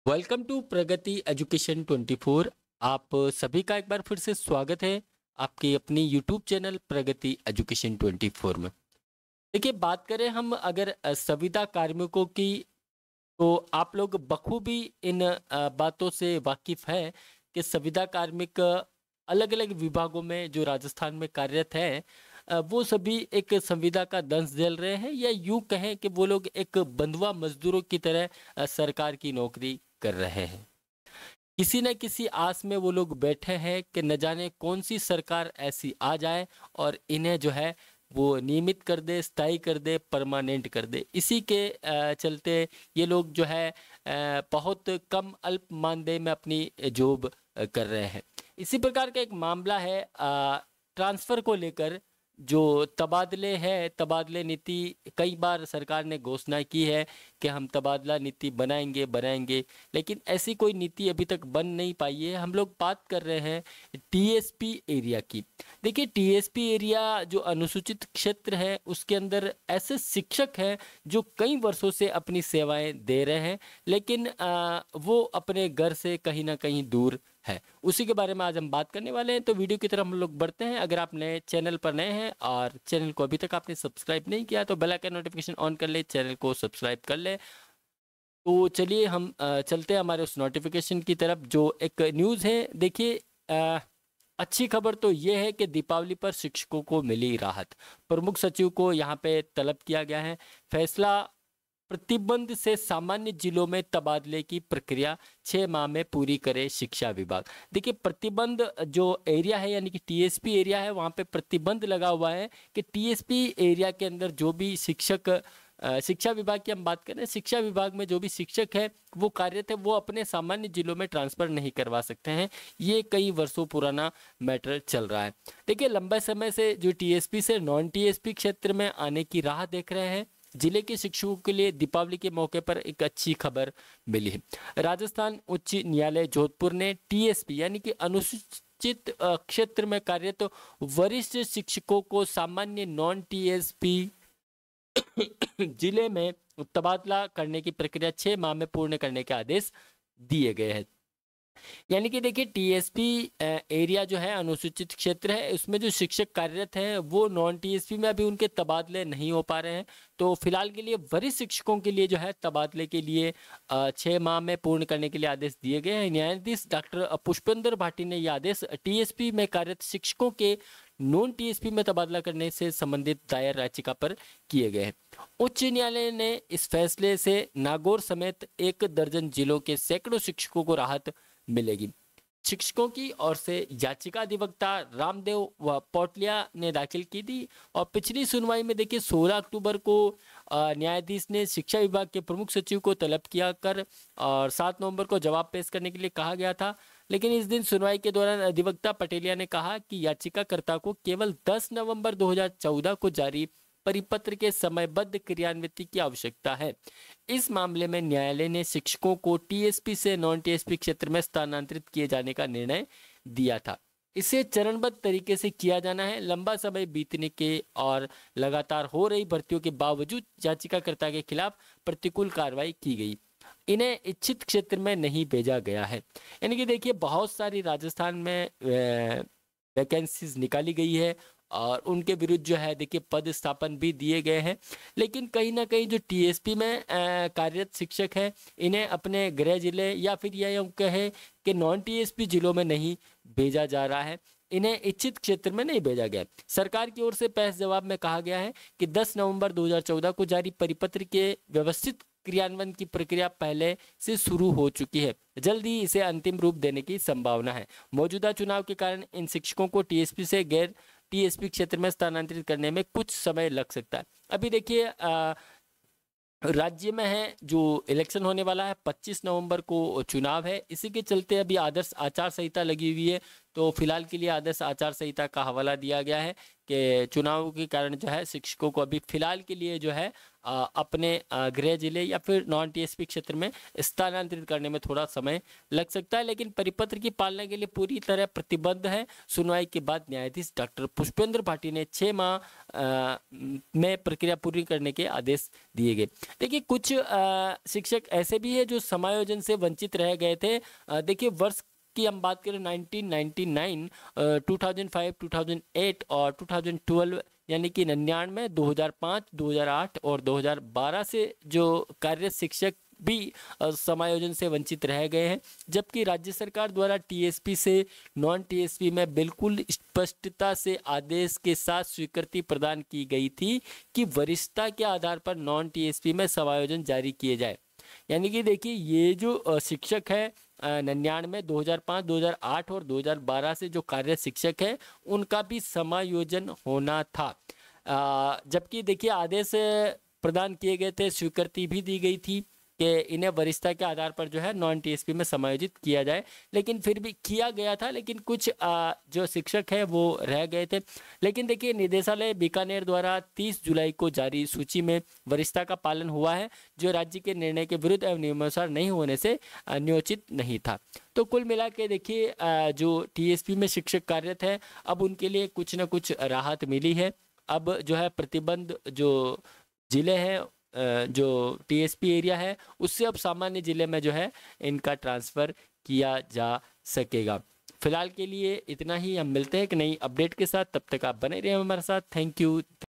Welcome to Pragati education 24। आप सभी का एक बार फिर से स्वागत है आपके अपनी यूट्यूब चैनल प्रगति एजुकेशन 24 में। देखिए, बात करें हम अगर संविदा कार्मिकों की, तो आप लोग बखूबी इन बातों से वाकिफ है कि संविदा कार्मिक अलग अलग विभागों में जो राजस्थान में कार्यरत हैं, वो सभी एक संविदा का दंश झेल रहे हैं, या यूं कहें कि वो लोग एक बंधुआ मजदूरों की तरह सरकार की नौकरी कर रहे हैं। किसी न किसी आस में वो लोग बैठे हैं कि न जाने कौन सी सरकार ऐसी आ जाए और इन्हें जो है वो नियमित कर दे, स्थायी कर दे, परमानेंट कर दे। इसी के चलते ये लोग जो है बहुत कम अल्प मानदेय में अपनी जॉब कर रहे हैं। इसी प्रकार का एक मामला है ट्रांसफ़र को लेकर। जो तबादले है, तबादले नीति, कई बार सरकार ने घोषणा की है कि हम तबादला नीति बनाएंगे, लेकिन ऐसी कोई नीति अभी तक बन नहीं पाई है। हम लोग बात कर रहे हैं टीएसपी एरिया की। देखिए, टीएसपी एरिया जो अनुसूचित क्षेत्र है, उसके अंदर ऐसे शिक्षक हैं जो कई वर्षों से अपनी सेवाएं दे रहे हैं, लेकिन वो अपने घर से कहीं ना कहीं दूर है। उसी के बारे में आज हम बात करने वाले हैं, तो वीडियो की तरफ हम लोग बढ़ते हैं। अगर आप नए चैनल पर नए हैं और चैनल को अभी तक आपने सब्सक्राइब नहीं किया, तो बेल आइकन नोटिफिकेशन ऑन कर ले, चैनल को सब्सक्राइब कर ले। तो चलिए हम चलते हैं हमारे उस नोटिफिकेशन की तरफ। जो एक न्यूज़ है, देखिए, अच्छी खबर तो ये है कि दीपावली पर शिक्षकों को मिली राहत। प्रमुख सचिव को यहाँ पे तलब किया गया है। फैसला, प्रतिबंध से सामान्य जिलों में तबादले की प्रक्रिया 6 माह में पूरी करे शिक्षा विभाग। देखिए, प्रतिबंध जो एरिया है, यानी कि टीएसपी एरिया है, वहाँ पे प्रतिबंध लगा हुआ है कि टीएसपी एरिया के अंदर जो भी शिक्षक, शिक्षा विभाग की हम बात करें, शिक्षा विभाग में जो भी शिक्षक है वो कार्यरत है, वो अपने सामान्य जिलों में ट्रांसफ़र नहीं करवा सकते हैं। ये कई वर्षों पुराना मैटर चल रहा है। देखिए, लंबे समय से जो टीएसपी से नॉन टीएसपी क्षेत्र में आने की राह देख रहे हैं, जिले के शिक्षकों के लिए दीपावली के मौके पर एक अच्छी खबर मिली है। राजस्थान उच्च न्यायालय जोधपुर ने टीएसपी यानी कि अनुसूचित क्षेत्र में कार्यरत वरिष्ठ शिक्षकों को सामान्य नॉन टीएसपी जिले में तबादला करने की प्रक्रिया 6 माह में पूर्ण करने के आदेश दिए गए हैं। यानी कि देखिए, टीएसपी एरिया जो है, अनुसूचित क्षेत्र है, उसमें जो शिक्षक कार्यरत हैं वो नॉन टीएसपी में अभी उनके तबादले नहीं हो पा रहे हैं। तो फिलहाल के लिए वरिष्ठ शिक्षकों के लिए जो है तबादले के लिए 6 माह में पूर्ण करने के लिए आदेश दिए गए हैं। न्यायाधीश डॉक्टर पुष्पेंद्र भाटी ने यह आदेश टीएसपी में कार्यरत शिक्षकों के नॉन टीएसपी में तबादला करने से संबंधित दायर याचिका पर किए गए हैं। उच्च न्यायालय ने इस फैसले से नागौर समेत 1 दर्जन जिलों के सैकड़ों शिक्षकों को राहत मिलेगी। शिक्षकों की ओर से याचिका अधिवक्ता रामदेव व पोटलिया ने दाखिल की थी, और पिछली सुनवाई में देखिए 16 अक्टूबर को न्यायाधीश ने शिक्षा विभाग के प्रमुख सचिव को तलब किया कर और 7 नवंबर को जवाब पेश करने के लिए कहा गया था। लेकिन इस दिन सुनवाई के दौरान अधिवक्ता पटेलिया ने कहा कि याचिकाकर्ता को केवल 10 नवंबर 2014 को जारी परिपत्र के समयबद्ध क्रियान्विति की आवश्यकता है। इस मामले में न्यायालय ने शिक्षकों को टीएसपी से नॉन टीएसपी क्षेत्र में स्थानांतरित किए जाने का निर्णय दिया था। इसे चरणबद्ध तरीके से किया जाना है। लंबा समय बीतने के और लगातार हो रही भर्तियों के बावजूद याचिकाकर्ता के खिलाफ प्रतिकूल कार्रवाई की गई। इन्हें इच्छित क्षेत्र में नहीं भेजा गया है। यानी कि देखिए, बहुत सारी राजस्थान में वैकेंसीज निकाली गई है और उनके विरुद्ध जो है देखिए पद स्थापन भी दिए गए हैं, लेकिन कहीं ना कहीं जो टीएसपी में कार्यरत शिक्षक हैं, इन्हें अपने गृह जिले या फिर यह कहे कि नॉन टीएसपी जिलों में नहीं भेजा जा रहा है, इन्हें इच्छित क्षेत्र में नहीं भेजा गया। सरकार की ओर से पेश जवाब में कहा गया है कि 10 नवंबर 2014 को जारी परिपत्र के व्यवस्थित क्रियान्वयन की प्रक्रिया पहले से शुरू हो चुकी है। जल्द ही इसे अंतिम रूप देने की संभावना है। मौजूदा चुनाव के कारण इन शिक्षकों को टीएसपी से गैर टीएसपी क्षेत्र में स्थानांतरित करने में कुछ समय लग सकता है। अभी देखिए, राज्य में है जो इलेक्शन होने वाला है, 25 नवंबर को चुनाव है। इसी के चलते अभी आदर्श आचार संहिता लगी हुई है। तो फिलहाल के लिए आदर्श आचार संहिता का हवाला दिया गया है कि चुनाव के कारण जो है शिक्षकों को अभी फिलहाल के लिए जो है अपने गृह जिले या फिर नॉन टीएसपी क्षेत्र में स्थानांतरित करने में थोड़ा समय लग सकता है, लेकिन परिपत्र की पालना के लिए पूरी तरह प्रतिबद्ध है। सुनवाई के बाद न्यायाधीश डॉक्टर पुष्पेंद्र भाटी ने 6 माह में प्रक्रिया पूरी करने के आदेश दिए गए। देखिए कुछ शिक्षक ऐसे भी है जो समायोजन से वंचित रह गए थे। देखिए वर्ष की हम बात करें 1999, 2005, 2008 और 2012 यानी कि 99, 2005, 2008 और 2012 से जो कार्यरत शिक्षक भी समायोजन से वंचित रह गए हैं, जबकि राज्य सरकार द्वारा टीएसपी से नॉन टीएसपी में बिल्कुल स्पष्टता से आदेश के साथ स्वीकृति प्रदान की गई थी कि वरिष्ठता के आधार पर नॉन टीएसपी में समायोजन जारी किए जाए। यानी कि देखिए ये जो शिक्षक है 99, 2005, 2008 और 2012 से जो कार्यरत शिक्षक है उनका भी समायोजन होना था। जबकि देखिए आदेश प्रदान किए गए थे, स्वीकृति भी दी गई थी कि इन्हें वरिष्ठता के आधार पर जो है नॉन टीएसपी में समायोजित किया जाए, लेकिन फिर भी किया गया था, लेकिन कुछ जो शिक्षक है वो रह गए थे। लेकिन देखिए निदेशालय बीकानेर द्वारा 30 जुलाई को जारी सूची में वरिष्ठता का पालन हुआ है, जो राज्य के निर्णय के विरुद्ध एवं नियमानुसार नहीं होने से नियोजित नहीं था। तो कुल मिला के देखिए जो टीएसपी में शिक्षक कार्यरत है अब उनके लिए कुछ न कुछ राहत मिली है। अब जो है प्रतिबंध जो जिले हैं जो टीएसपी एरिया है उससे अब सामान्य जिले में जो है इनका ट्रांसफ़र किया जा सकेगा। फिलहाल के लिए इतना ही, हम मिलते हैं एक नई अपडेट के साथ, तब तक आप बने रहिए हमारे साथ। Thank you.